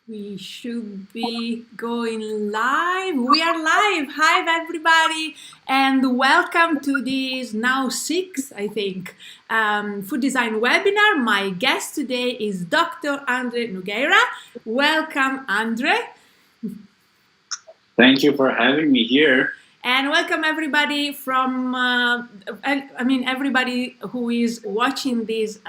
We should be going live. We are live. Hi, everybody, and welcome to this now sixth, I think, food design webinar. My guest today is Dr. Nogueira. Welcome, Andre. Thank you for having me here. And welcome everybody from, everybody who is watching this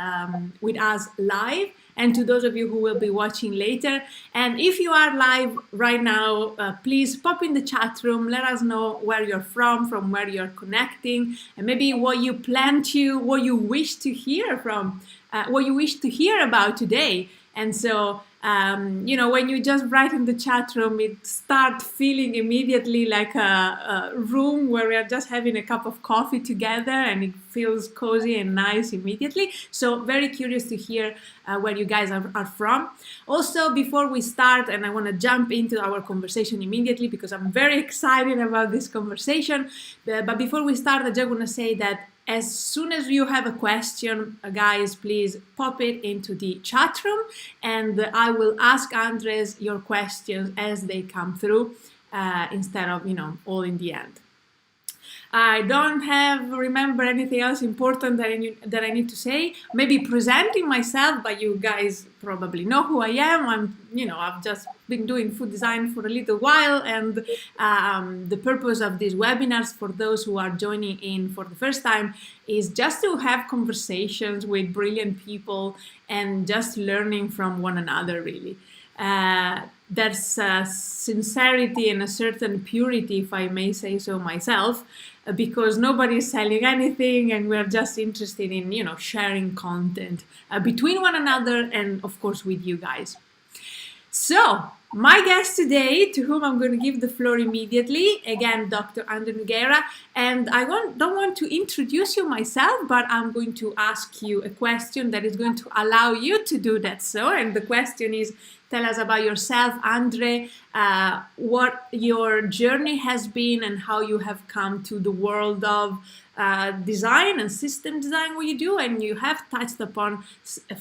with us live, and to those of you who will be watching later. And if you are live right now, please pop in the chat room, let us know where you're from where you're connecting, and maybe what you what you wish to hear what you wish to hear about today. And so, when you just write in the chat room, it starts feeling immediately like a room where we are just having a cup of coffee together, and it feels cozy and nice immediately. So very curious to hear where you guys are from. Also, before we start, and I want to jump into our conversation immediately because I'm very excited about this conversation. But before we start, I just want to say that as soon as you have a question, guys, please pop it into the chat room, and I will ask Andres your questions as they come through, instead of, all in the end. I don't remember anything else important that I need to say. Maybe presenting myself, but you guys probably know who I am. I've just been doing food design for a little while, and the purpose of these webinars, for those who are joining in for the first time, is just to have conversations with brilliant people and just learning from one another, really. There's a sincerity and a certain purity, if I may say so myself, because nobody is selling anything, and we're just interested in, sharing content between one another and, of course, with you guys. So, my guest today, to whom I'm going to give the floor immediately, again, Dr. Nogueira, and I don't want to introduce you myself, but I'm going to ask you a question that is going to allow you to do that. So, and the question is, tell us about yourself, Andre, what your journey has been and how you have come to the world of design and system design, what you do, and you have touched upon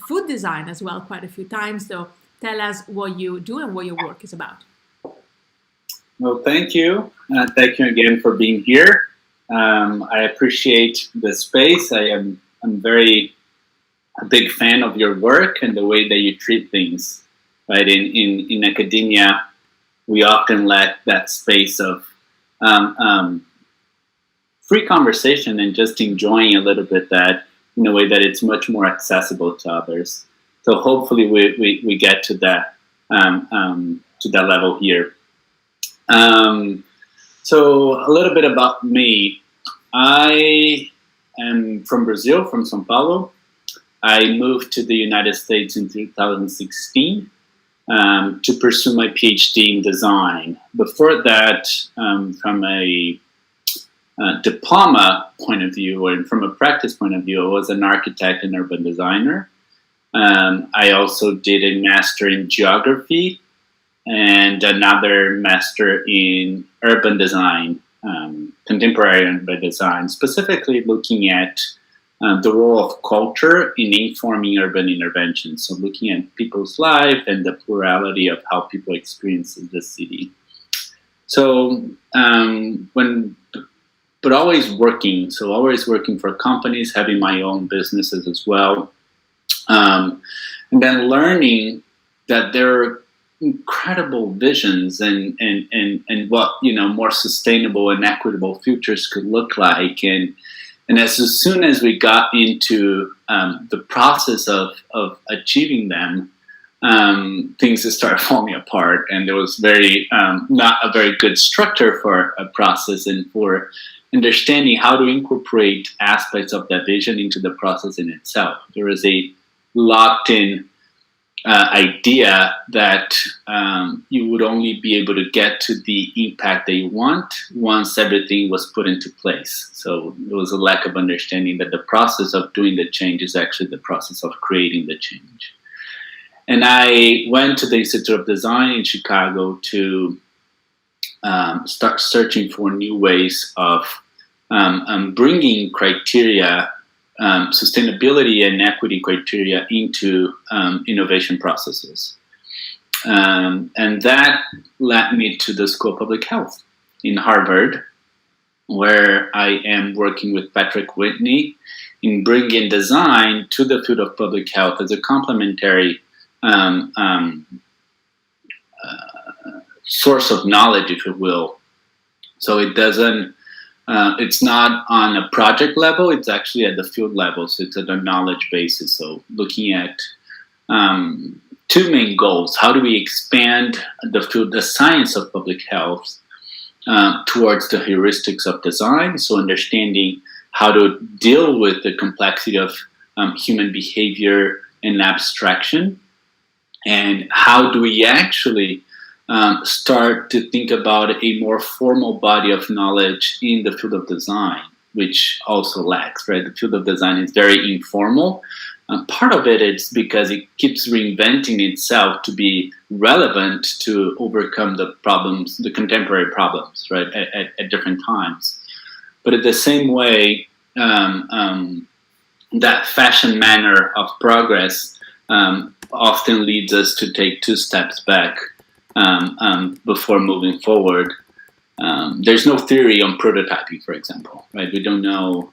food design as well quite a few times. So tell us what you do and what your work is about. Well, thank you. Thank you again for being here. I appreciate the space. I'm very a big fan of your work and the way that you treat things. Right, in academia, we often lack that space of free conversation and just enjoying a little bit that in a way that it's much more accessible to others. So hopefully we get to that level here. So a little bit about me. I am from Brazil, from São Paulo. I moved to the United States in 2016. To pursue my PhD in design. Before that, from a diploma point of view, or from a practice point of view, I was an architect and urban designer. I also did a master in geography and another master in urban design, contemporary urban design, specifically looking at the role of culture in informing urban interventions. So looking at people's life and the plurality of how people experience the city. So but always working. So always working for companies, having my own businesses as well. And then learning that there are incredible visions and what, more sustainable and equitable futures could look like. And as soon as we got into the process of achieving them, things started falling apart, and there was not a very good structure for a process and for understanding how to incorporate aspects of that vision into the process in itself. There was a locked-in idea that you would only be able to get to the impact that you want once everything was put into place. So there was a lack of understanding that the process of doing the change is actually the process of creating the change. And I went to the Institute of Design in Chicago to start searching for new ways of bringing criteria, sustainability and equity criteria into innovation processes. And that led me to the School of Public Health in Harvard, where I am working with Patrick Whitney in bringing design to the field of public health as a complementary source of knowledge, if you will. So it doesn't, it's not on a project level, it's actually at the field level. So it's at a knowledge basis. So looking at two main goals. How do we expand the field, the science of public health towards the heuristics of design? So understanding how to deal with the complexity of human behavior and abstraction. And how do we actually start to think about a more formal body of knowledge in the field of design, which also lacks, right? The field of design is very informal. Part of it is because it keeps reinventing itself to be relevant to overcome the problems, the contemporary problems, right, at different times. But in the same way, that fashion manner of progress often leads us to take two steps back before moving forward. There's no theory on prototyping, for example, right? We don't know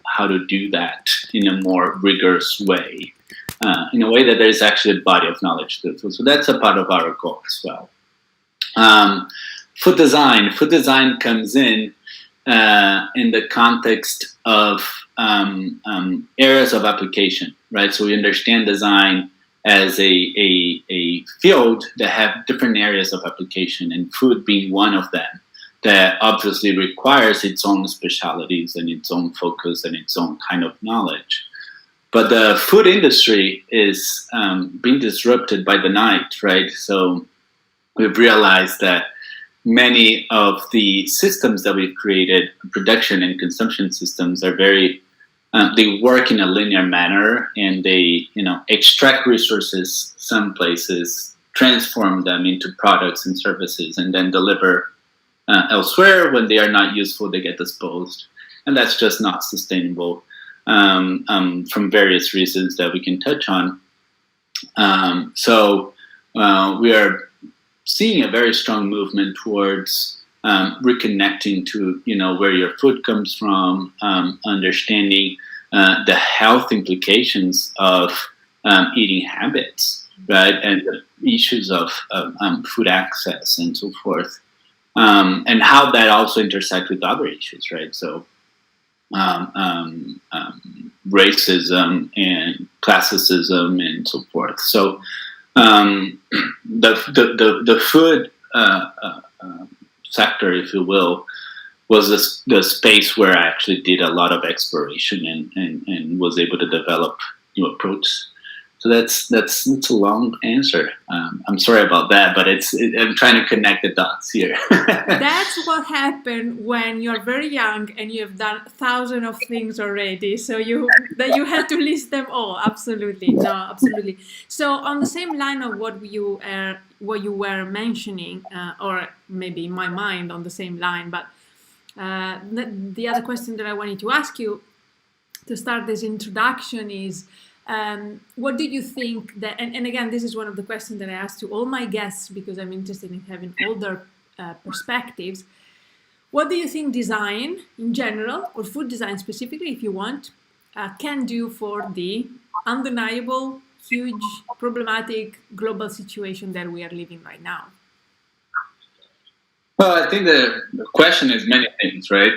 how to do that in a more rigorous way, in a way that there's actually a body of knowledge to it. So that's a part of our goal as well. Food design comes in the context of areas of application, right? So we understand design as a field that have different areas of application, and food being one of them, that obviously requires its own specialities and its own focus and its own kind of knowledge. But the food industry is being disrupted by the night, right? So we've realized that many of the systems that we've created, production and consumption systems, are very they work in a linear manner, and they, extract resources some places, transform them into products and services, and then deliver elsewhere. When they are not useful, they get disposed, and that's just not sustainable from various reasons that we can touch on. So we are seeing a very strong movement towards reconnecting to where your food comes from, understanding the health implications of eating habits, right, and the issues of food access and so forth, and how that also intersects with other issues, right? So racism and classicism and so forth. So the food sector, if you will, was the space where I actually did a lot of exploration and was able to develop new approaches. So that's a long answer. I'm sorry about that, but I'm trying to connect the dots here. That's what happened when you're very young and you have done thousands of things already. So you had to list them all. Absolutely, no, absolutely. So on the same line of what you were mentioning, or maybe in my mind on the same line, but the other question that I wanted to ask you to start this introduction is, what do you think that, and again, this is one of the questions that I ask to all my guests because I'm interested in having older perspectives. What do you think design in general, or food design specifically, if you want, can do for the undeniable, huge, problematic global situation that we are living right now? Well, I think the question is many things, right?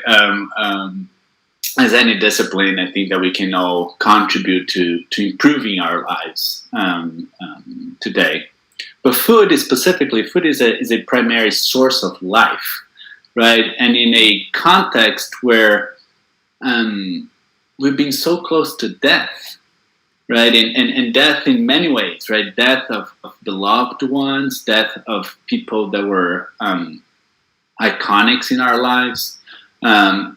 As any discipline, I think that we can all contribute to improving our lives today. But food is a primary source of life, right? And in a context where we've been so close to death, right? And death in many ways, right? Death of beloved ones, death of people that were iconics in our lives,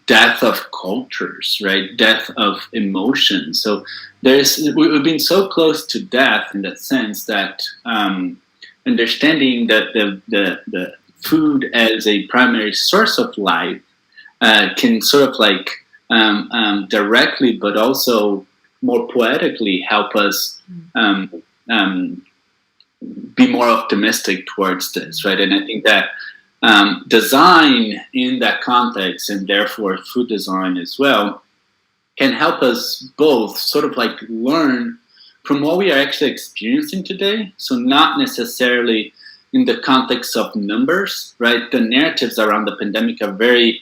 death of cultures, right? Death of emotions. So we've been so close to death in that sense that understanding that the food as a primary source of life can sort of like directly, but also more poetically help us be more optimistic towards this, right? And I think that design in that context, and therefore food design as well, can help us both sort of like learn from what we are actually experiencing today. So not necessarily in the context of numbers, right? The narratives around the pandemic are very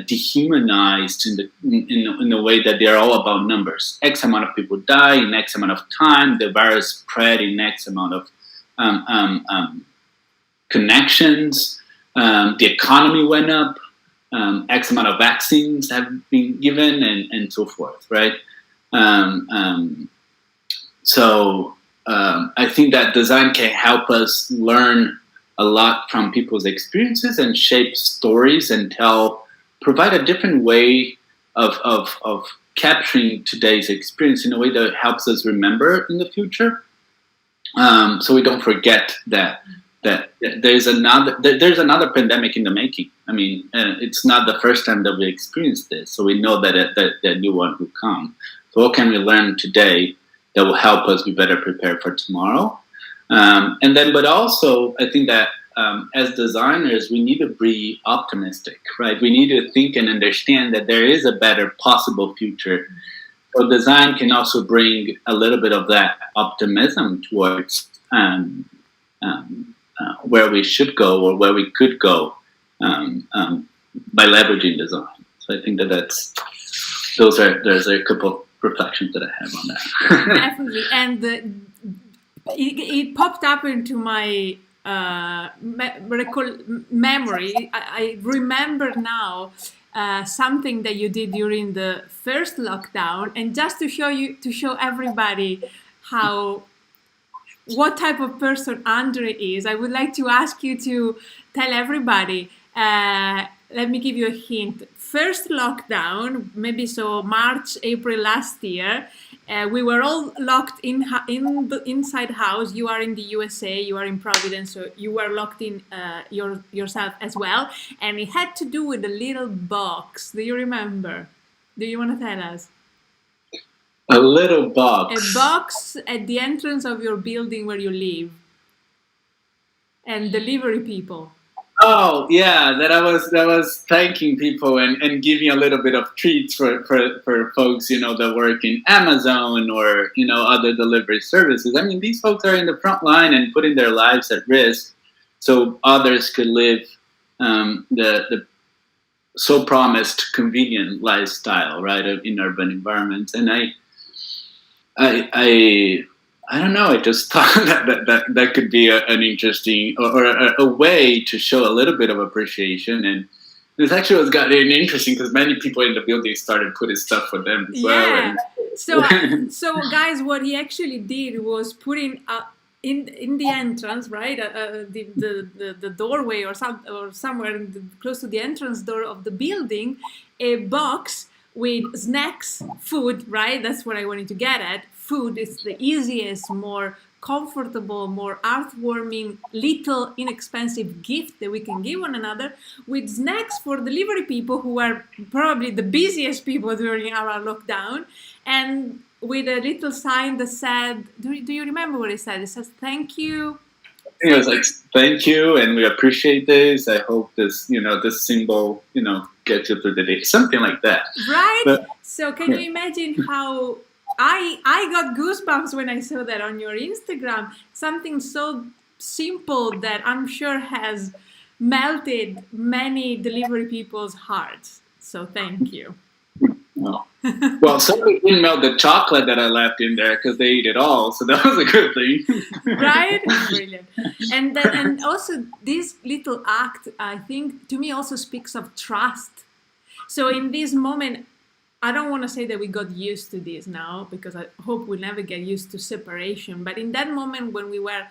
dehumanized in the way that they are all about numbers. X amount of people die in X amount of time. The virus spread in X amount of connections. The economy went up. X amount of vaccines have been given, and so forth, right? So I think that design can help us learn a lot from people's experiences and shape stories and provide a different way of capturing today's experience in a way that helps us remember in the future. So we don't forget that there's another pandemic in the making. I mean, it's not the first time that we experienced this, so we know that a new one will come. So what can we learn today that will help us be better prepared for tomorrow? But also, I think that as designers, we need to be optimistic, right? We need to think and understand that there is a better possible future. So design can also bring a little bit of that optimism towards where we should go or where we could go by leveraging design. So I think there's a couple of reflections that I have on that. Definitely, and it popped up into my memory. I remember now something that you did during the first lockdown, and just to show everybody what type of person Andre is, I would like to ask you to tell everybody. Let me give you a hint. First lockdown, maybe so March, April last year, we were all locked in the inside house. You are in the USA, you are in Providence, so you were locked in yourself as well. And it had to do with a little box. Do you remember? Do you want to tell us? A little box. A box at the entrance of your building where you live. And delivery people. Oh yeah, that I was thanking people and giving a little bit of treats for folks, that work in Amazon or other delivery services. I mean, these folks are in the front line and putting their lives at risk, so others could live the so promised convenient lifestyle, right, in urban environments. And I don't know. I just thought that could be an interesting or a way to show a little bit of appreciation. And this actually was gotten interesting because many people in the building started putting stuff for them as well. Yeah. So guys, what he actually did was putting in the entrance, right, the doorway or somewhere close to the entrance door of the building, a box with snacks, food, right? That's what I wanted to get at. Food is the easiest, more comfortable, more heartwarming, little inexpensive gift that we can give one another, with snacks for delivery people who are probably the busiest people during our lockdown, and with a little sign that said, do you remember what it said? It says, thank you. It was like, thank you, and we appreciate this. I hope this, this symbol, gets you through the day. Something like that. Right? But, so can you imagine how I got goosebumps when I saw that on your Instagram? Something so simple that I'm sure has melted many delivery people's hearts. So thank you. Well, somebody didn't melt the chocolate that I left in there because they ate it all, so that was a good thing. Right? Brilliant. And also this little act, I think, to me also speaks of trust. So in this moment, I don't want to say that we got used to this now, because I hope we'll never get used to separation. But in that moment when we were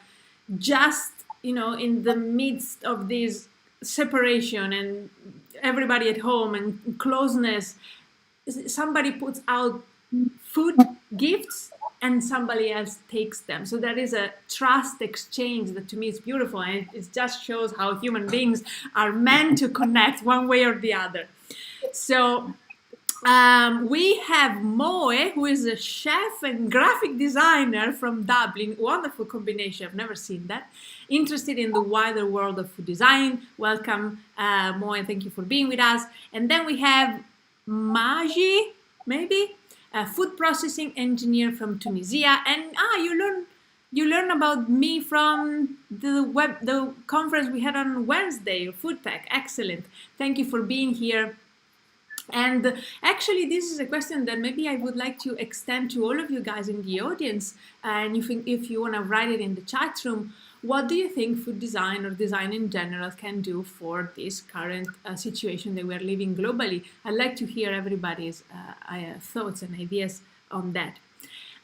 just, in the midst of this separation and everybody at home and closeness, somebody puts out food gifts and somebody else takes them. So there is a trust exchange that to me is beautiful, and it just shows how human beings are meant to connect one way or the other. So We have Moe, who is a chef and graphic designer from Dublin. Wonderful combination. I've never seen that. Interested in the wider world of food design. Welcome, Moe, and thank you for being with us. And then we have Maji, maybe, a food processing engineer from Tunisia. And you learn about me from the conference we had on Wednesday, Food Tech. Excellent. Thank you for being here. And actually, this is a question that maybe I would like to extend to all of you guys in the audience. And if you want to write it in the chat room, what do you think food design or design in general can do for this current situation that we're living globally? I'd like to hear everybody's thoughts and ideas on that.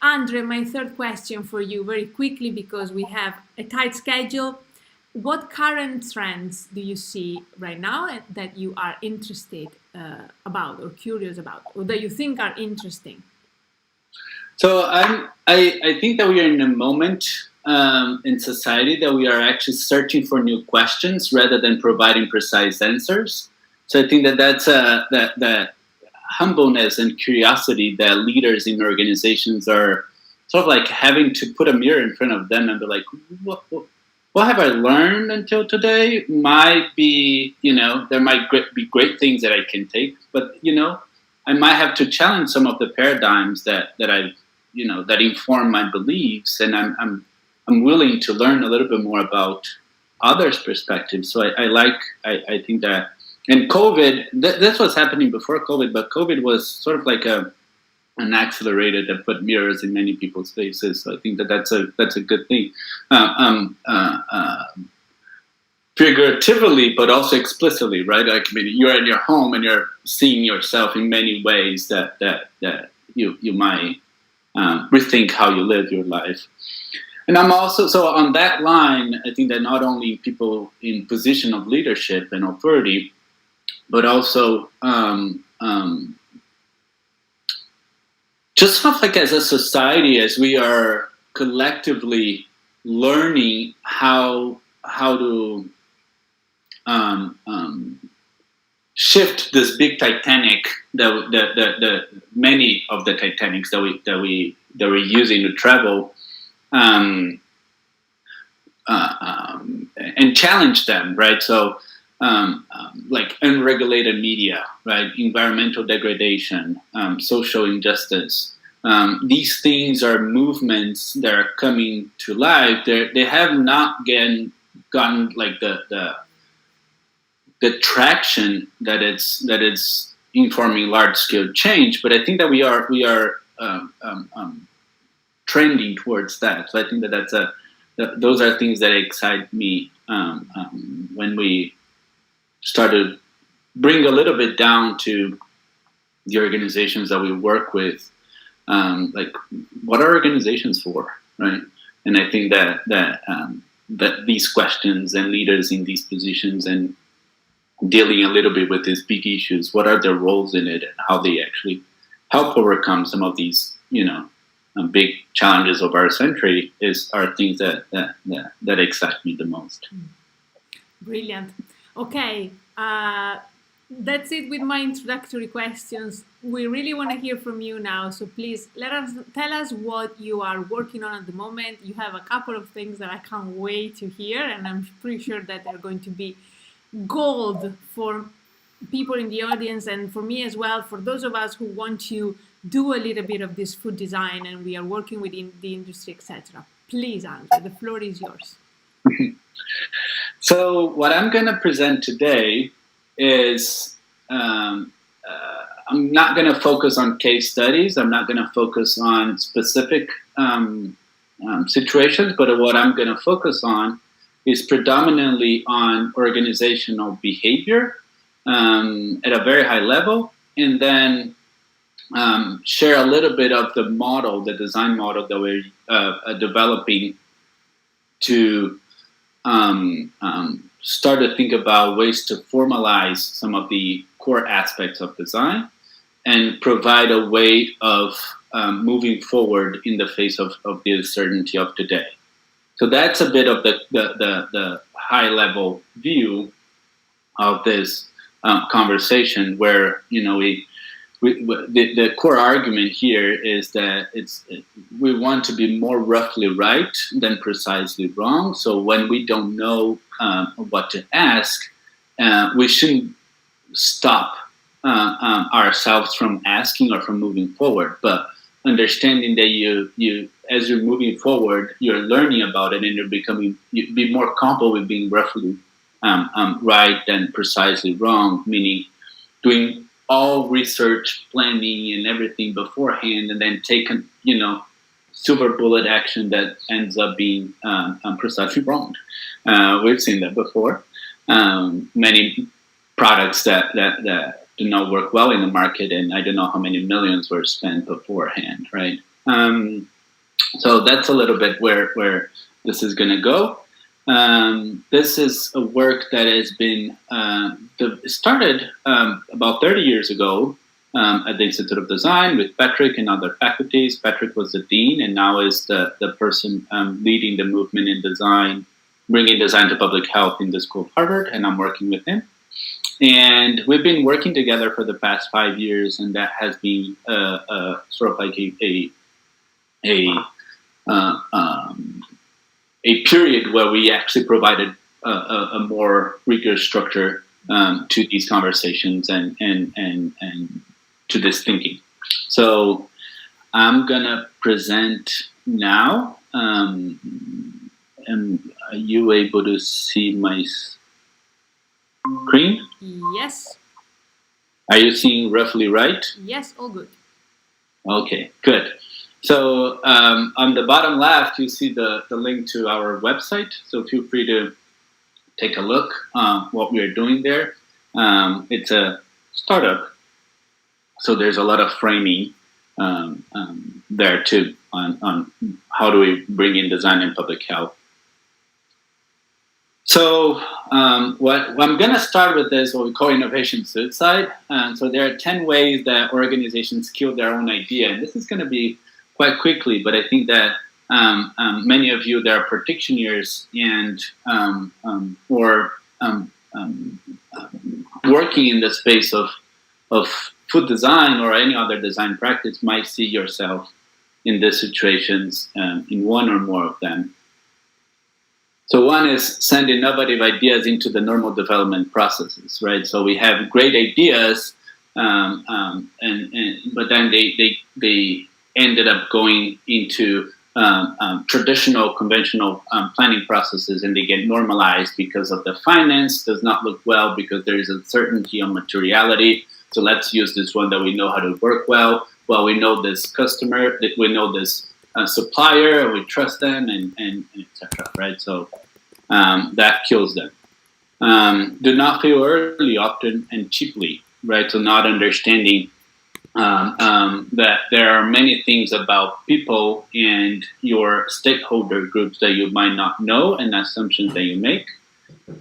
Andre, my third question for you very quickly, because we have a tight schedule. What current trends do you see right now that you are interested about or curious about, or that you think are interesting? So I think that we are in a moment in society that we are actually searching for new questions rather than providing precise answers. So I think that that's that humbleness and curiosity that leaders in organizations are sort of like having to put a mirror in front of them and be like, what have I learned until today? Might be, there might be great things that I can take, but, I might have to challenge some of the paradigms that I, that inform my beliefs. And I'm willing to learn a little bit more about others' perspectives. So I think that, and COVID, that's what's happening before COVID, but COVID was sort of like an accelerator that put mirrors in many people's faces. So I think that that's a good thing, figuratively, but also explicitly, right? Like, I mean, you're in your home and you're seeing yourself in many ways that you might rethink how you live your life. And I'm also, so on that line, I think that not only people in position of leadership and authority, but also just sort of like as a society, as we are collectively learning how to shift this big Titanic that many of the Titanics that we're using to travel, and challenge them, right? So like unregulated media, right? Environmental degradation, social injustice. These things are movements that are coming to life. They have not gotten like the traction that it's informing large scale change. But I think that we are trending towards that. So I think that those are things that excite me when we start to bring a little bit down to the organizations that we work with, like what are organizations for, right? And I think that these questions and leaders in these positions and dealing a little bit with these big issues, what are their roles in it and how they actually help overcome some of these, big challenges of our century are things that excite me the most. Brilliant. Okay, that's it with my introductory questions. We really want to hear from you now, so please tell us what you are working on at the moment. You have a couple of things that I can't wait to hear, and I'm pretty sure that they're going to be gold for people in the audience and for me as well, for those of us who want to do a little bit of this food design and we are working within the industry, etc. Please, Andre, the floor is yours. So what I'm going to present today is I'm not going to focus on case studies. I'm not going to focus on specific situations, but what I'm going to focus on is predominantly on organizational behavior at a very high level, and then share a little bit of the design model that we're developing to start to think about ways to formalize some of the core aspects of design and provide a way of moving forward in the face of the uncertainty of today. So that's a bit of the high level view of this conversation, where we the core argument here is that we want to be more roughly right than precisely wrong. So when we don't know what to ask, we shouldn't stop ourselves from asking or from moving forward, but understanding that you as you're moving forward, you're learning about it, and you be more comfortable with being roughly right than precisely wrong, meaning doing all research, planning, and everything beforehand, and then taking silver bullet action that ends up being precisely wrong. We've seen that before. Many products that do not work well in the market, and I don't know how many millions were spent beforehand, right? So that's a little bit where this is going to go. This is a work that has been started about 30 years ago at the Institute of Design with Patrick and other faculties. Patrick was the dean, and now is the person leading the movement in design, bringing design to public health in the School of Harvard, and I'm working with him. And we've been working together for the past 5 years, and that has been sort of like a period where we actually provided a more rigorous structure to these conversations and to this thinking. So I'm gonna present now. Am are you able to see my screen? Yes. Are you seeing roughly right? Yes, all good. Okay, good. So on the bottom left, you see the link to our website. So feel free to take a look what we are doing there. It's a startup, so there's a lot of framing there too on how do we bring in design in public health. So what I'm going to start with is what we call innovation suicide. So there are 10 ways that organizations kill their own idea, and this is going to be quite quickly, but I think that many of you that are practitioners and or working in the space of food design or any other design practice might see yourself in these situations, in one or more of them. So one is send innovative ideas into the normal development processes, right? So we have great ideas, but then they ended up going into traditional, conventional planning processes, and they get normalized because of the finance does not look well because there is uncertainty on materiality. So let's use this one that we know how to work well. Well, we know this customer, that we know this supplier, and we trust them, and etc. Right? So that kills them. Do not fail early, often, and cheaply. Right? So not understanding that there are many things about people and your stakeholder groups that you might not know, and assumptions that you make.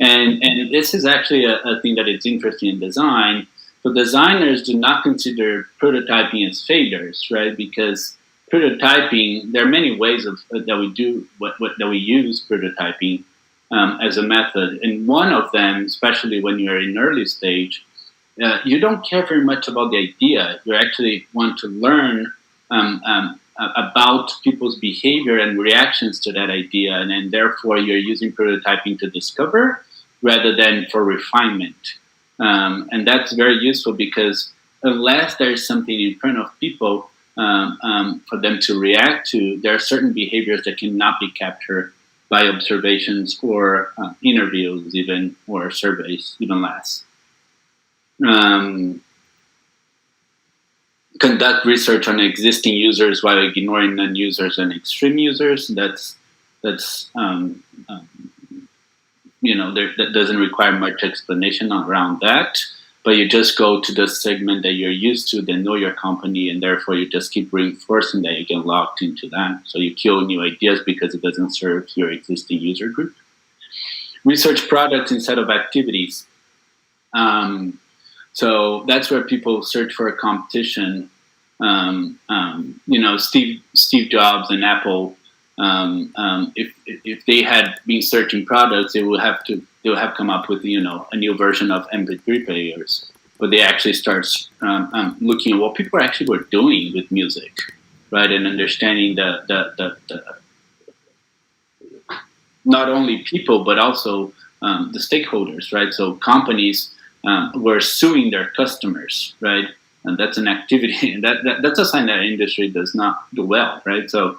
And this is actually a thing that is interesting in design. So designers do not consider prototyping as failures, right? Because prototyping, there are many ways that we do that we use prototyping as a method. And one of them, especially when you're in early stage, you don't care very much about the idea. You actually want to learn about people's behavior and reactions to that idea, and then therefore you're using prototyping to discover rather than for refinement. And that's very useful because unless there's something in front of people for them to react to, there are certain behaviors that cannot be captured by observations or interviews even, or surveys, even less. Conduct research on existing users while ignoring non-users and extreme users. That doesn't require much explanation around that, but you just go to the segment that you're used to, that know your company, and therefore you just keep reinforcing that you get locked into that. So you kill new ideas because it doesn't serve your existing user group. Research products instead of activities. So that's where people search for a competition. Steve Jobs and Apple, if they had been searching products, they would have come up with a new version of MP3 players. but they actually start looking at what people actually were doing with music, right, and understanding the not only people but also the stakeholders, right? So companies were suing their customers, right? And that's an activity, and that's a sign that industry does not do well, right? So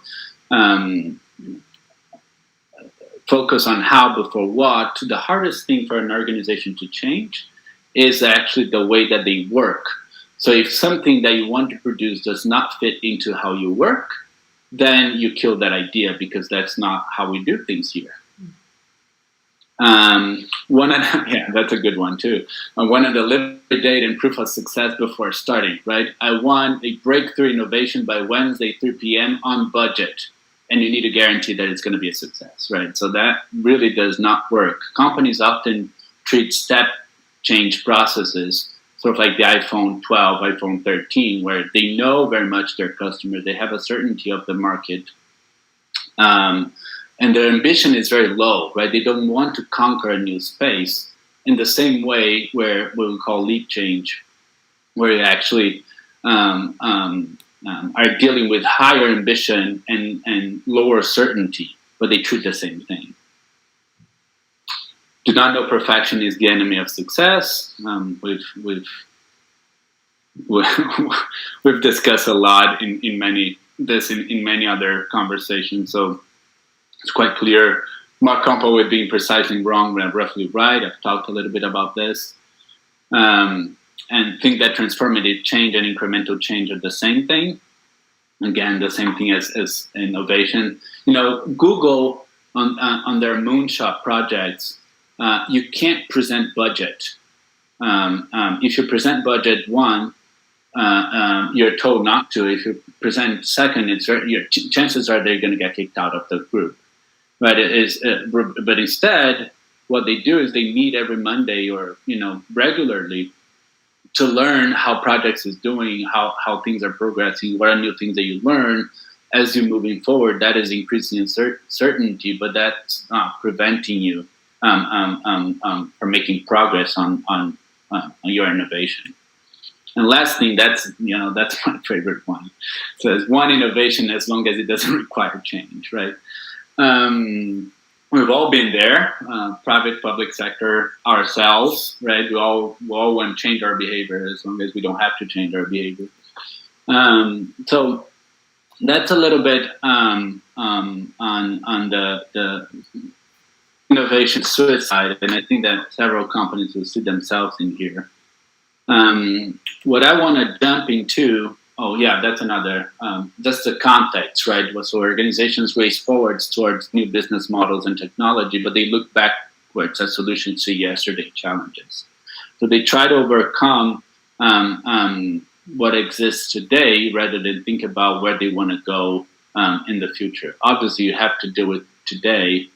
focus on how before what. The hardest thing for an organization to change is actually the way that they work. So if something that you want to produce does not fit into how you work, then you kill that idea, because that's not how we do things here. That's a good one too. One of the live, date, and proof of success before starting, right? I want a breakthrough innovation by Wednesday 3 p.m. on budget, and you need to guarantee that it's going to be a success, right? So that really does not work. Companies often treat step change processes sort of like the iPhone 12, iPhone 13, where they know very much their customers, they have a certainty of the market. And their ambition is very low, right? They don't want to conquer a new space in the same way where what we call leap change, where you actually are dealing with higher ambition and lower certainty, but they treat the same thing. Do not know perfection is the enemy of success. We've discussed a lot in many other conversations. So it's quite clear. Not comfortable with being precisely wrong when I'm roughly right. I've talked a little bit about this. And think that transformative change and incremental change are the same thing. Again, the same thing as innovation. You know, Google on their moonshot projects, you can't present budget. If you present budget one, you're told not to. If you present second, your chances are they're going to get kicked out of the group. But but instead, what they do is they meet every Monday or regularly to learn how projects is doing, how things are progressing, what are new things that you learn as you're moving forward. That is increasing certainty, but that's not preventing you from making progress on your innovation. And last thing, that's my favorite one. So it's one innovation as long as it doesn't require change, right? We've all been there, private, public sector, ourselves, right? We all want to change our behavior as long as we don't have to change our behavior. So that's a little bit on the innovation suicide, and I think that several companies will see themselves in here. What I want to jump into, that's another, that's the context, right? So organizations race forwards towards new business models and technology, but they look backwards at solutions to yesterday challenges. So they try to overcome what exists today rather than think about where they want to go in the future. Obviously, you have to deal with today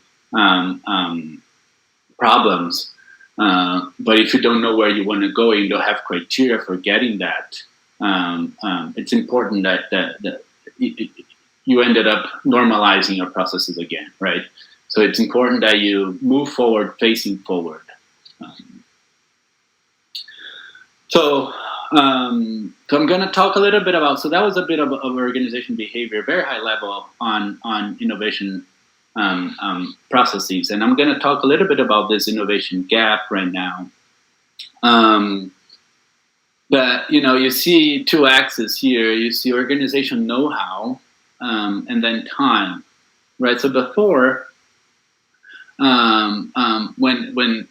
problems, but if you don't know where you want to go and you don't have criteria for getting that, it's important that you ended up normalizing your processes again, right? So it's important that you move forward, facing forward. So I'm going to talk a little bit about. So that was a bit of organization behavior, very high level on innovation processes, and I'm going to talk a little bit about this innovation gap right now. But you see two axes here. You see organization know-how, and then time, right? So before, when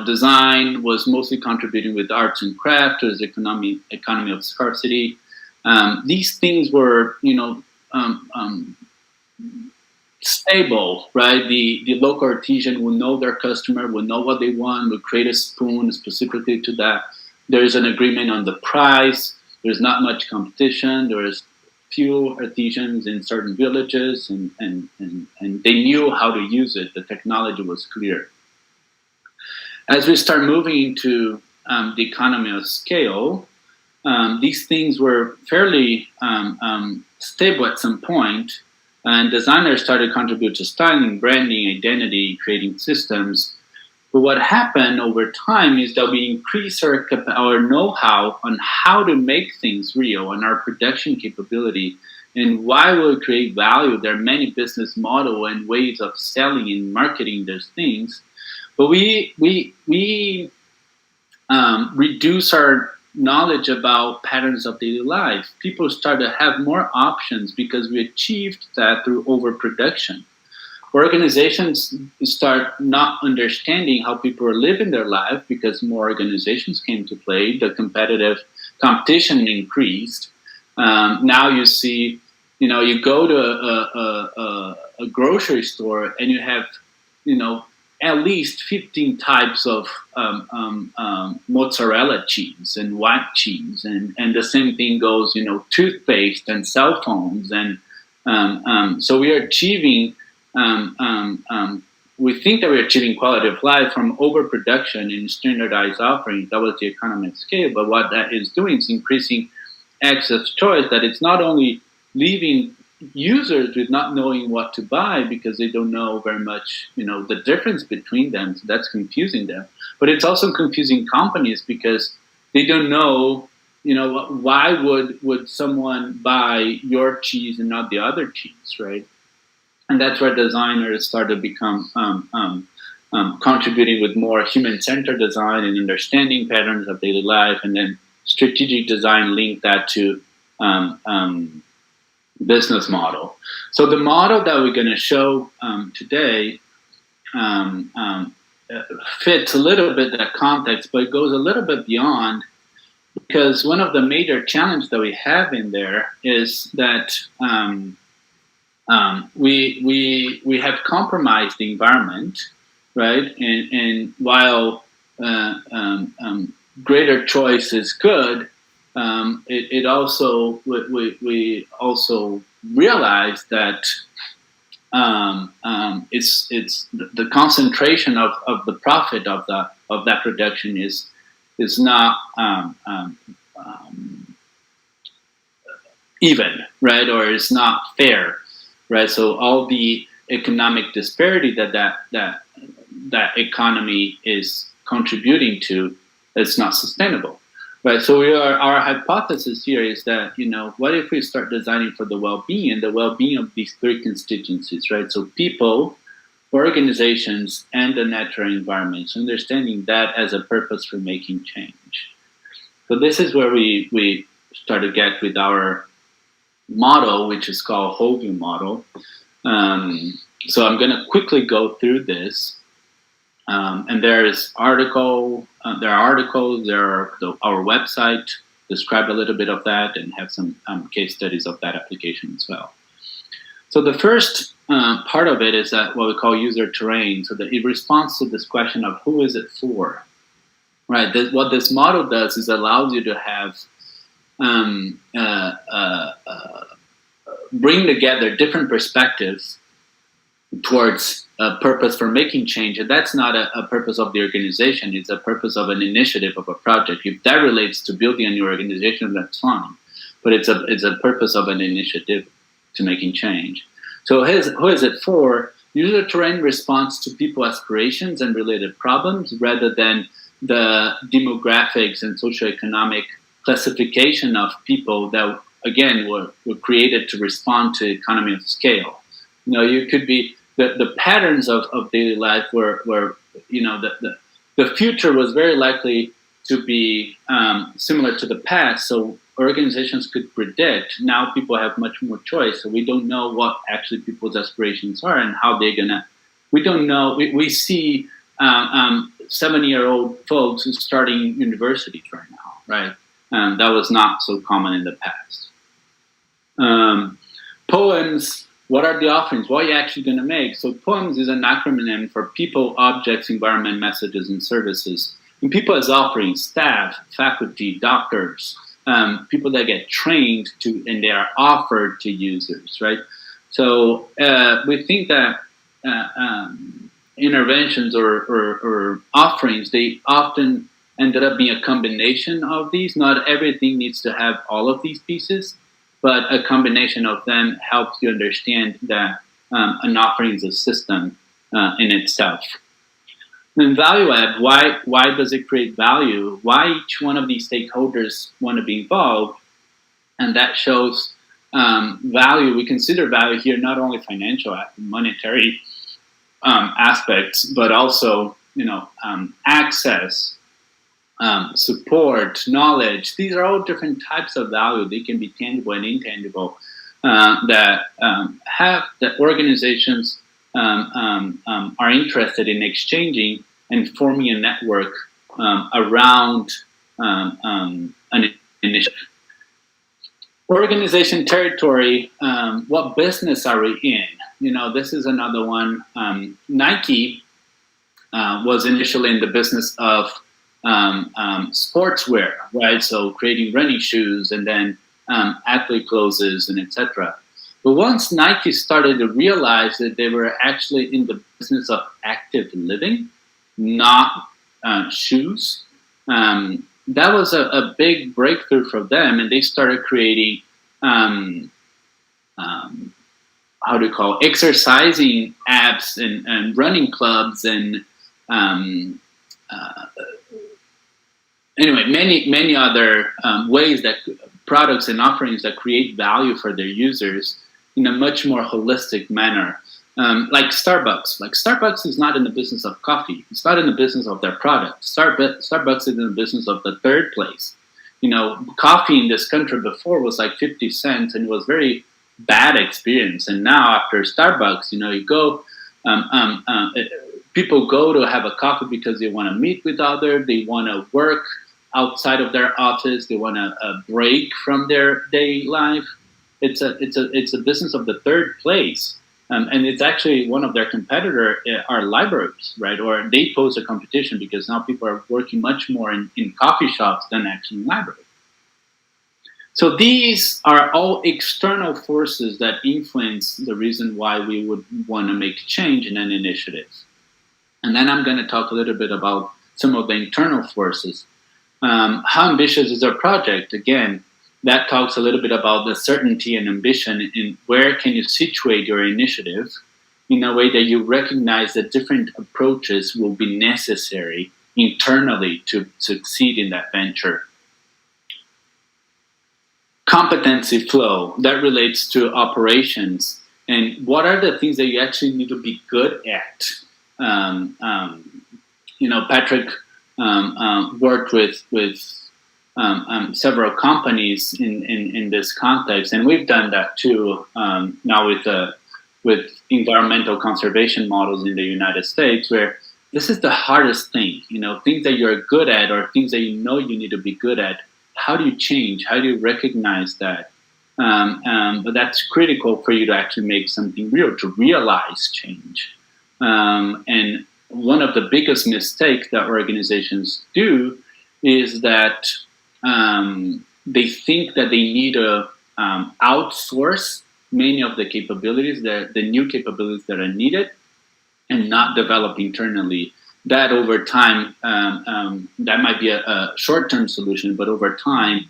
design was mostly contributing with arts and craft, there's economy of scarcity. These things were stable, right? The local artisan will know their customer, will know what they want, will create a spoon specifically to that. There's an agreement on the price. There's not much competition. There's few artisans in certain villages, and they knew how to use it. The technology was clear. As we start moving into the economy of scale, these things were fairly stable at some point, and designers started to contribute to styling, branding, identity, creating systems. But what happened over time is that we increase our know-how on how to make things real and our production capability. And why will it create value? There are many business models and ways of selling and marketing those things. But we reduce our knowledge about patterns of daily life. People start to have more options because we achieved that through overproduction. Organizations start not understanding how people are living their life because more organizations came to play. The competition increased. Now you see, you go to a grocery store and you have, at least 15 types of mozzarella cheese and white cheese, and the same thing goes, toothpaste and cell phones, and so we are achieving. We think that we're achieving quality of life from overproduction and standardized offerings. That was the economy of scale. But what that is doing is increasing access choice, that it's not only leaving users with not knowing what to buy because they don't know very much, the difference between them. So that's confusing them. But it's also confusing companies because they don't know, why would someone buy your cheese and not the other cheese, right? And that's where designers start to become contributing with more human-centered design and understanding patterns of daily life, and then strategic design link that to business model. So the model that we're going to show today fits a little bit that context, but it goes a little bit beyond, because one of the major challenges that we have in there is that we have compromised the environment, right? And while greater choice is good, it also we also realize that it's the concentration of the profit of that production is not even, right, or is not fair. Right, so all the economic disparity that economy is contributing to, is not sustainable. Right, so our hypothesis here is that, what if we start designing for the well-being and the well-being of these three constituencies, right? So people, organizations, and the natural environment. So understanding that as a purpose for making change. So this is where we start to get with our model, which is called whole view model. So I'm going to quickly go through this, and there are articles, our website describe a little bit of that, and have some case studies of that application as well. So the first part of it is that what we call user terrain. So that it responds to this question of who is it for, right? What this model does is allows you to have bring together different perspectives towards a purpose for making change. And that's not a purpose of the organization. It's a purpose of an initiative, of a project. If that relates to building a new organization, that's fine. But it's a purpose of an initiative to making change. So who is it for? User terrain responds to people aspirations and related problems rather than the demographics and socioeconomic classification of people that, again, were created to respond to economy of scale. You could be the patterns of daily life were the future was very likely to be similar to the past. So organizations could predict. Now people have much more choice. So we don't know what actually people's aspirations are and how they're gonna. We don't know. We see 70-year-old folks starting universities right now, right? That was not so common in the past. Poems, what are the offerings? What are you actually going to make? So poems is an acronym for people, objects, environment, messages, and services. And people as offerings, staff, faculty, doctors, people that get trained to, and they are offered to users, right? So we think that interventions or offerings, they often ended up being a combination of these. Not everything needs to have all of these pieces, but a combination of them helps you understand that an offering is a system in itself. Then value add, why does it create value? Why each one of these stakeholders want to be involved? And that shows value. We consider value here not only financial, monetary aspects, but also access, support, knowledge. These are all different types of value. They can be tangible and intangible that organizations are interested in exchanging and forming a network around an initiative. Organization territory, what business are we in? This is another one. Nike was initially in the business of sportswear, right? So creating running shoes and then athlete clothes and etc. But once Nike started to realize that they were actually in the business of active living, not shoes, that was a big breakthrough for them, and they started creating exercising apps and running clubs and anyway, many other ways that products and offerings that create value for their users in a much more holistic manner. Like Starbucks. Like Starbucks is not in the business of coffee. It's not in the business of their product. Starbucks is in the business of the third place. Coffee in this country before was like 50 cents, and it was very bad experience. And now after Starbucks, you go, people go to have a coffee because they want to meet with others. They want to work outside of their office. They want a break from their day life. It's a business of the third place. And it's actually one of their competitors are libraries, right? Or they pose a competition because now people are working much more in coffee shops than actually in libraries. So these are all external forces that influence the reason why we would want to make change in an initiative. And then I'm going to talk a little bit about some of the internal forces. How ambitious is our project? Again, that talks a little bit about the certainty and ambition in where can you situate your initiative in a way that you recognize that different approaches will be necessary internally to succeed in that venture. Competency flow, that relates to operations. And what are the things that you actually need to be good at? Patrick worked with several companies in this context, and we've done that too now with environmental conservation models in the United States, where this is the hardest thing. Things that you're good at or things that you need to be good at. How do you change? How do you recognize that? But that's critical for you to actually make something real, to realize change. And one of the biggest mistakes that organizations do is that they think that they need to outsource many of the capabilities, the new capabilities that are needed, and not develop internally. That over time, that might be a short-term solution, but over time,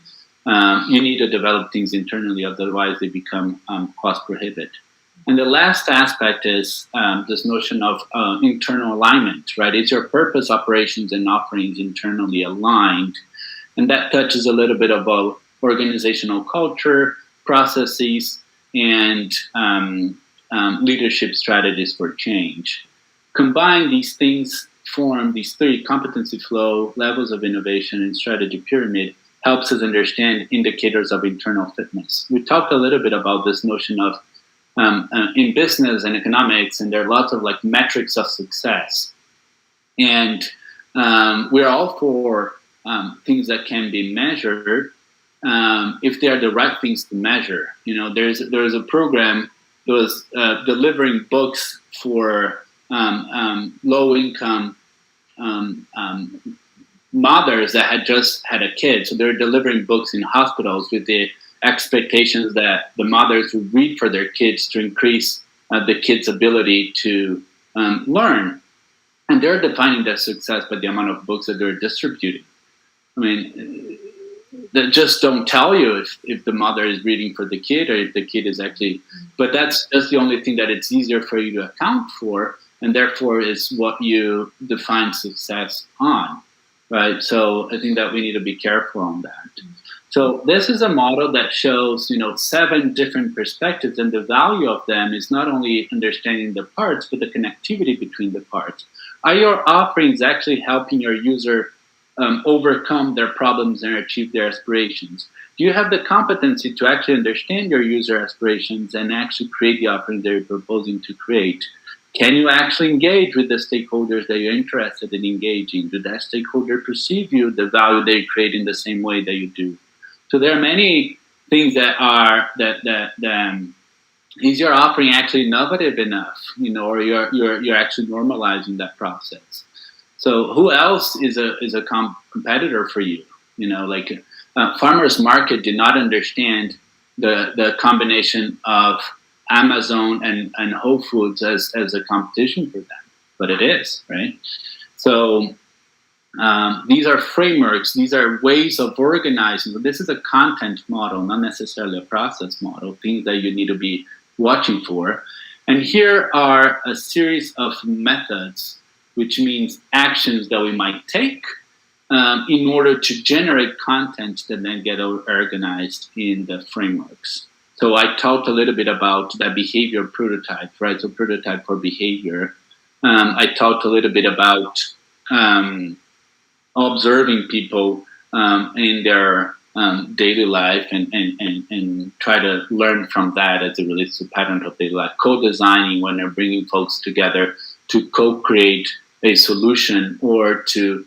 you need to develop things internally, otherwise they become cost prohibitive. And the last aspect is this notion of internal alignment, right? Is your purpose, operations, and offerings internally aligned? And that touches a little bit about organizational culture, processes, and leadership strategies for change. Combine these things, form these three: competency flow, levels of innovation, and strategy pyramid, helps us understand indicators of internal fitness. We talked a little bit about this notion of in business and economics, and there are lots of metrics of success. And we're all for things that can be measured if they are the right things to measure. There's a program that was delivering books for low-income mothers that had just had a kid. So they're delivering books in hospitals with the expectations that the mothers would read for their kids to increase the kids' ability to learn. And they're defining their success by the amount of books that they're distributing. I mean, that just don't tell you if the mother is reading for the kid or if the kid is actually, but that's the only thing that it's easier for you to account for. and therefore is what you define success on, right? So I think that we need to be careful on that. So this is a model that shows, 7 different perspectives, and the value of them is not only understanding the parts, but the connectivity between the parts. Are your offerings actually helping your user overcome their problems and achieve their aspirations? Do you have the competency to actually understand your user aspirations and actually create the offering that you're proposing to create? Can you actually engage with the stakeholders that you're interested in engaging? Do that stakeholder perceive you, the value they create in the same way that you do? So there are many things that are is your offering actually innovative enough, or you're actually normalizing that process. So who else is a competitor for you? Farmers Market did not understand the combination of Amazon and Whole Foods as a competition for them, but it is, right? So these are frameworks, these are ways of organizing. This is a content model, not necessarily a process model, things that you need to be watching for. And here are a series of methods, which means actions that we might take in order to generate content that then get organized in the frameworks. So I talked a little bit about that behavior prototype, right? So prototype for behavior. I talked a little bit about observing people in their daily life and try to learn from that as it relates to pattern of daily life. Co-designing, when they're bringing folks together to co-create a solution or to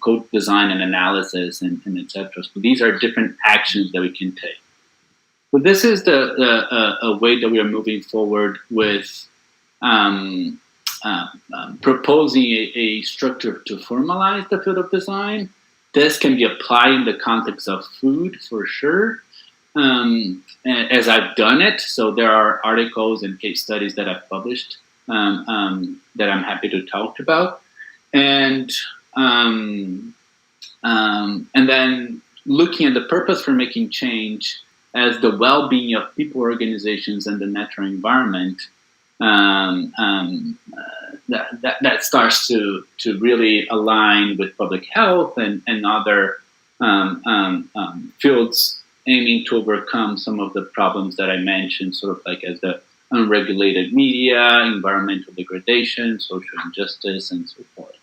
co-design an analysis and etc. So these are different actions that we can take. So this is a way that we are moving forward with proposing a structure to formalize the field of design. This can be applied in the context of food for sure, as I've done it. So there are articles and case studies that I've published that I'm happy to talk about. And then looking at the purpose for making change as the well-being of people, organizations, and the natural environment, that starts to really align with public health and other fields aiming to overcome some of the problems that I mentioned, sort of like as the unregulated media, environmental degradation, social injustice, and so forth.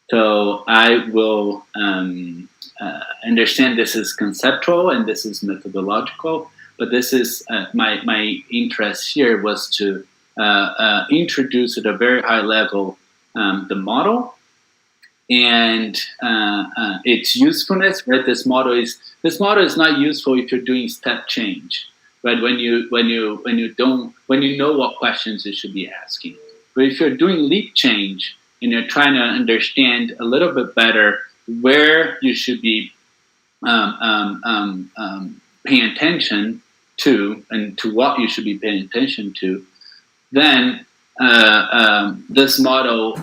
So I will understand this is conceptual and this is methodological, but this is my interest here was to introduce at a very high level the model and its usefulness. Right, this model is not useful if you're doing step change. Right, when you know what questions you should be asking. But if you're doing leap change and you're trying to understand a little bit better where you should be paying attention to and to what you should be paying attention to, then this model,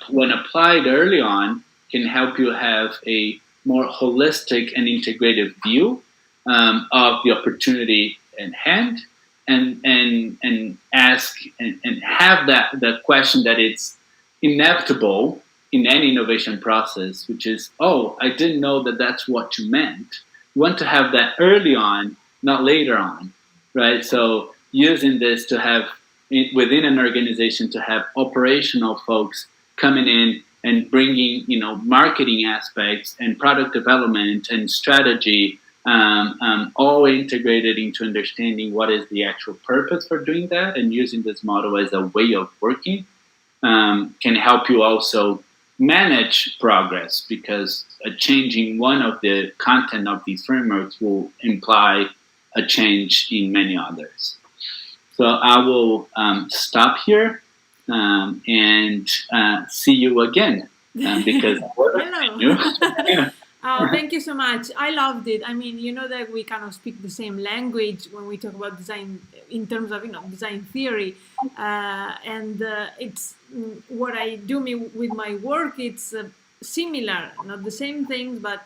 when applied early on, can help you have a more holistic and integrative view of the opportunity at hand, and ask and have that question that it's inevitable in any innovation process, which is, oh, I didn't know that that's what you meant. You want to have that early on, not later on, right? So using this to have within an organization to have operational folks coming in and bringing, marketing aspects and product development and strategy, all integrated into understanding what is the actual purpose for doing that, and using this model as a way of working can help you also manage progress, because changing one of the content of these frameworks will imply a change in many others. So I will stop here and see you again because hello. Oh, thank you so much. I loved it. I mean, that we kind of speak the same language when we talk about design in terms of, design theory. And it's what I do with my work. It's similar, not the same things, but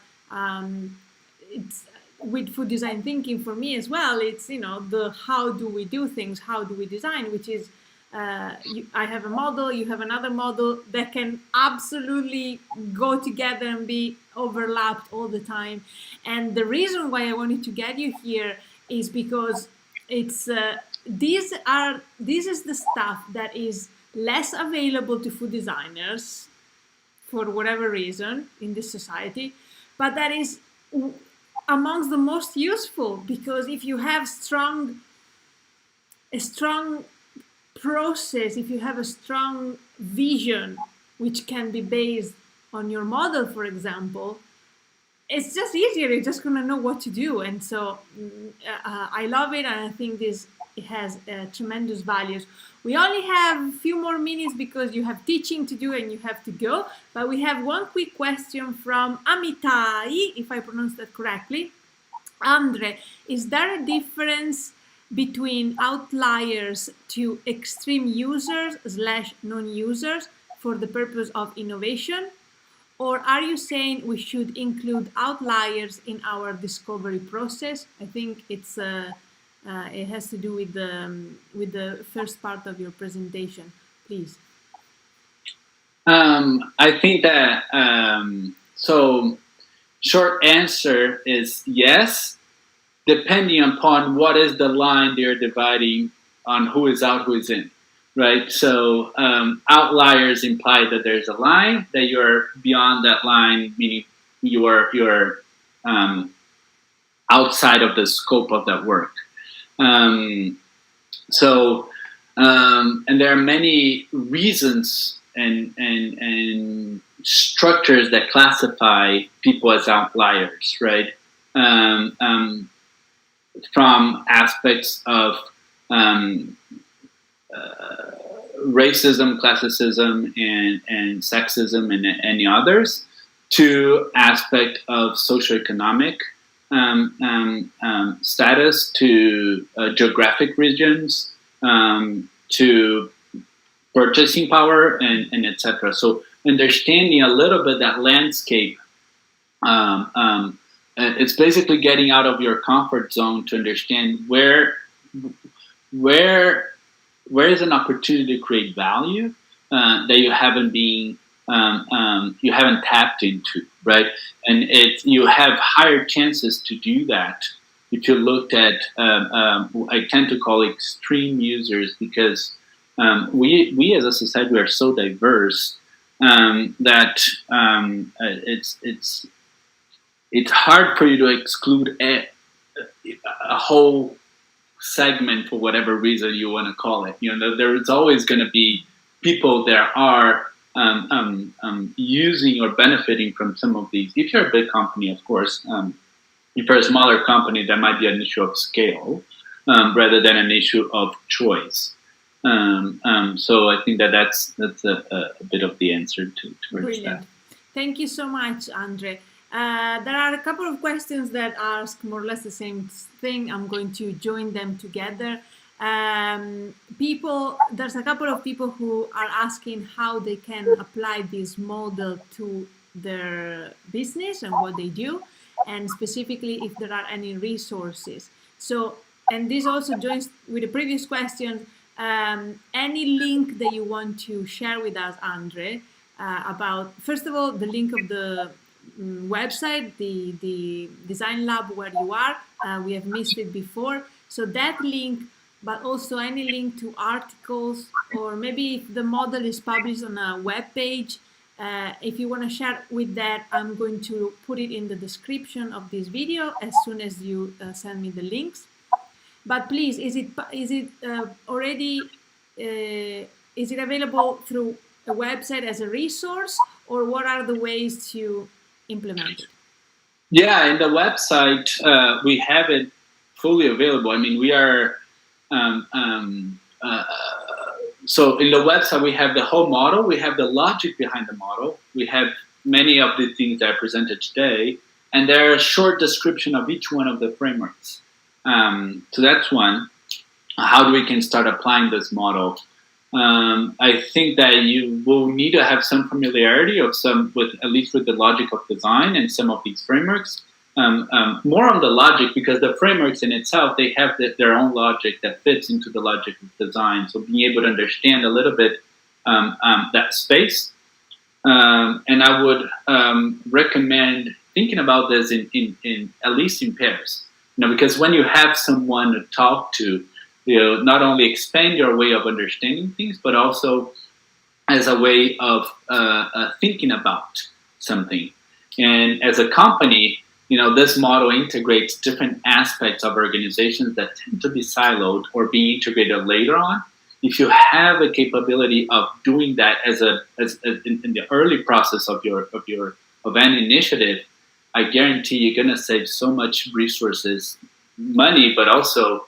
it's with food design thinking for me as well. It's, the how do we do things, how do we design, which is I have a model, you have another model that can absolutely go together and be overlapped all the time. And the reason why I wanted to get you here is because it's this is the stuff that is less available to food designers for whatever reason in this society, but that is amongst the most useful, because if you have a strong process, if you have a strong vision which can be based on your model, for example, it's just easier. You're just going to know what to do. And so I love it, and I think this it has tremendous values. We only have a few more minutes because you have teaching to do and you have to go, but we have one quick question from Amitai, if I pronounce that correctly. Andre, is there a difference between outliers to extreme users / non-users for the purpose of innovation? Or are you saying we should include outliers in our discovery process? I think it's it has to do with the first part of your presentation, please. I think that so short answer is yes, depending upon what is the line they're dividing on who is out, who is in, right? So outliers imply that there's a line, that you're beyond that line, meaning you're outside of the scope of that work. And there are many reasons and structures that classify people as outliers, right? From aspects of racism, classicism, and sexism, and any others, to aspect of socioeconomic status, to geographic regions, to purchasing power, and etc. So understanding a little bit that landscape, it's basically getting out of your comfort zone to understand where is an opportunity to create value that you haven't tapped into, right? And you have higher chances to do that if you looked at I tend to call extreme users, because we as a society, we are so diverse that it's hard for you to exclude a whole segment for whatever reason you want to call it. You know, there is always going to be people that are using or benefiting from some of these. If you're a big company, of course. If you're a smaller company, that might be an issue of scale rather than an issue of choice. So I think that's a bit of the answer towards that. Thank you so much, Andre. There are a couple of questions that ask more or less the same thing. I'm going to join them together. There's a couple of people who are asking how they can apply this model to their business and what they do, and specifically if there are any resources. So, and this also joins with the previous question. Any link that you want to share with us, Andre, about, first of all, the link of the website, the design lab where you are. We have missed it before. So that link, but also any link to articles, or maybe if the model is published on a web page, if you want to share with that, I'm going to put it in the description of this video as soon as you send me the links. But please, is it available through a website as a resource, or what are the ways to implement it? Yeah, in the website, we have it fully available. I mean, we are, so in the website, we have the whole model, we have the logic behind the model, we have many of the things that I presented today, and there are a short description of each one of the frameworks. So that's one, how we can start applying this model. I think that you will need to have some familiarity with at least with the logic of design and some of these frameworks. more on the logic, because the frameworks in itself, they have their own logic that fits into the logic of design. So being able to understand a little bit that space. And I would recommend thinking about this in at least in pairs. Because when you have someone to talk to, not only expand your way of understanding things, but also as a way of thinking about something. And as a company, this model integrates different aspects of organizations that tend to be siloed or be integrated later on. If you have a capability of doing that as in the early process of an initiative, I guarantee you're going to save so much resources, money, but also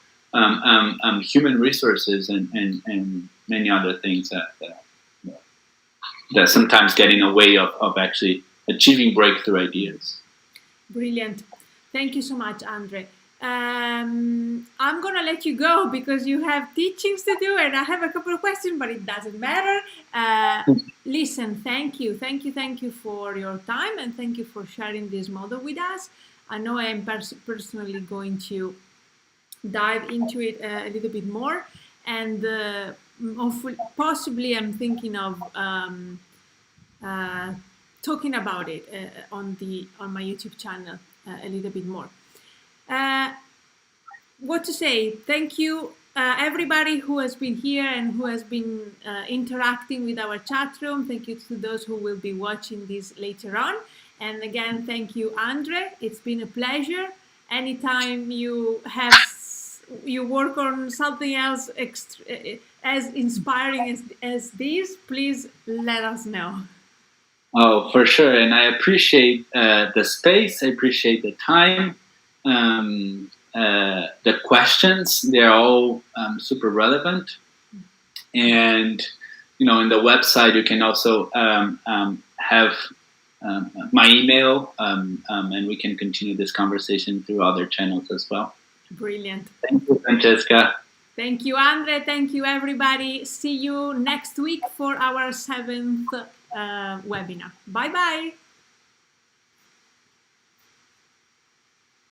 human resources and many other things that sometimes get in the way of actually achieving breakthrough ideas. Brilliant. Thank you so much, Andre. I'm going to let you go because you have teachings to do and I have a couple of questions, but it doesn't matter. Listen, thank you for your time and thank you for sharing this model with us. I know I am personally going to dive into it a little bit more, and possibly I'm thinking of talking about it on my YouTube channel a little bit more. What to say? Thank you, everybody who has been here and who has been interacting with our chat room. Thank you to those who will be watching this later on. And again, thank you, Andre. It's been a pleasure. Anytime you work on something else as inspiring as this, please let us know. Oh, for sure. And I appreciate the space. I appreciate the time. The questions, they're all super relevant. And, in the website, you can also have my email, and we can continue this conversation through other channels as well. Brilliant. Thank you, Francesca. Thank you, Andre. Thank you, everybody. See you next week for our 7th webinar. Bye-bye.